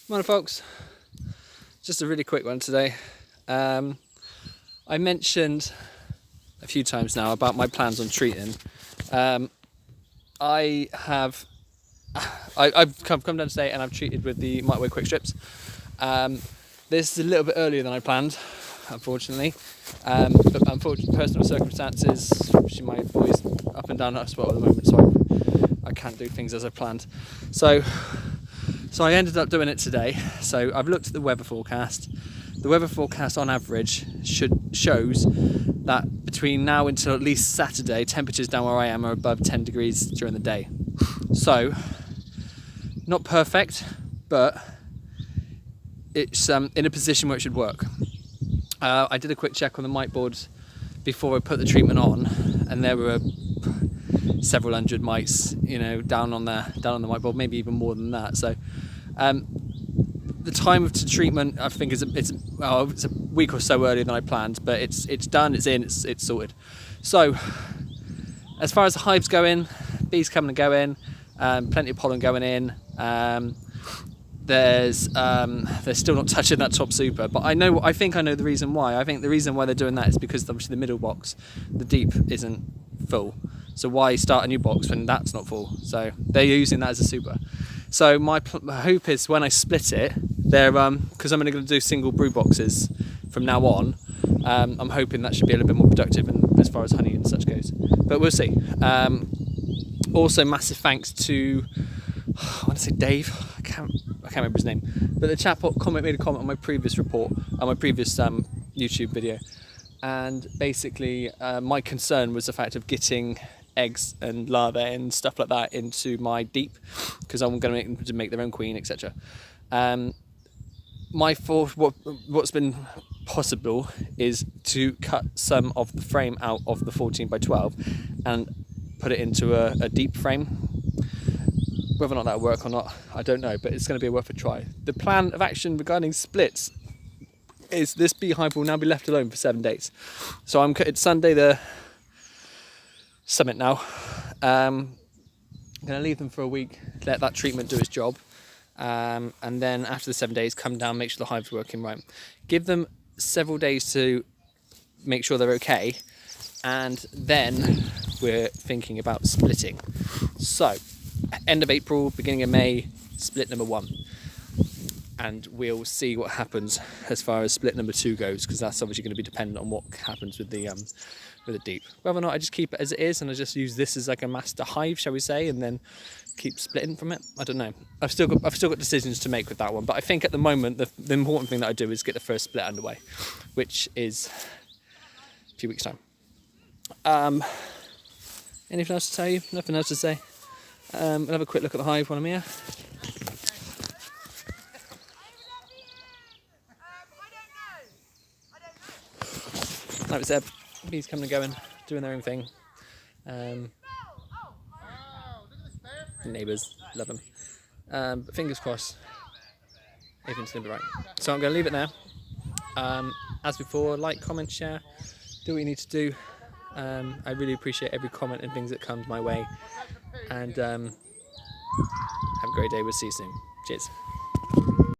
Morning folks, just a really quick one today. I mentioned a few times now about my plans on treating. I've come down today and I've treated with the MAQS quick strips. This is a little bit earlier than I planned, unfortunately. But unfortunately, personal circumstances, my boy's up and down hospital at the moment, so I can't do things as I planned. So I ended up doing it today. So I've looked at the weather forecast. The weather forecast on average shows that between now until at least Saturday, temperatures down where I am are above 10 degrees during the day. So, not perfect, but it's in a position where it should work. I did a quick check on the mite boards before I put the treatment on, and there were several hundred mites, down on the mite board, maybe even more than that. So the time of treatment, I think, it's a week or so earlier than I planned, but it's done, it's in, it's sorted. So as far as the hives go in, bees coming and going, plenty of pollen going in. They're still not touching that top super, but I think I know the reason why. I think the reason why they're doing that is because obviously the middle box, the deep, isn't full. So why start a new box when that's not full? So they're using that as a super. So my hope is when I split it, because I'm only going to do single brood boxes from now on. I'm hoping that should be a little bit more productive as far as honey and such goes. But we'll see. Also, massive thanks to, I want to say Dave. I can't remember his name, but the chap made a comment on my previous report, on my previous YouTube video, and basically my concern was the fact of getting eggs and larvae and stuff like that into my deep, because I'm going to make them to make their own queen, etc. What's been possible is to cut some of the frame out of the 14 by 12 and put it into a deep frame. Whether or not that'll work or not, I don't know, but it's going to be worth a try. The plan of action regarding splits is this beehive will now be left alone for 7 days. So it's Sunday the summit now. I'm going to leave them for a week, let that treatment do its job, and then after the 7 days, come down, make sure the hive's working right. Give them several days to make sure they're okay, and then we're thinking about splitting. So, end of April, beginning of May, split number 1. And we'll see what happens as far as split number 2 goes, because that's obviously going to be dependent on what happens with the deep. Whether or not I just keep it as it is and I just use this as like a master hive, shall we say, and then keep splitting from it, I don't know. I've still got decisions to make with that one, but I think at the moment the important thing that I do is get the first split underway, which is a few weeks time. Anything else to tell you? Nothing else to say. I'll have a quick look at the hive while I'm here. Like I said, bees coming and going, doing their own thing. Neighbours love them. But fingers crossed, everything's going to be right. So I'm going to leave it now. As before, like, comment, share, do what you need to do. I really appreciate every comment and things that comes my way. And have a great day. We'll see you soon. Cheers.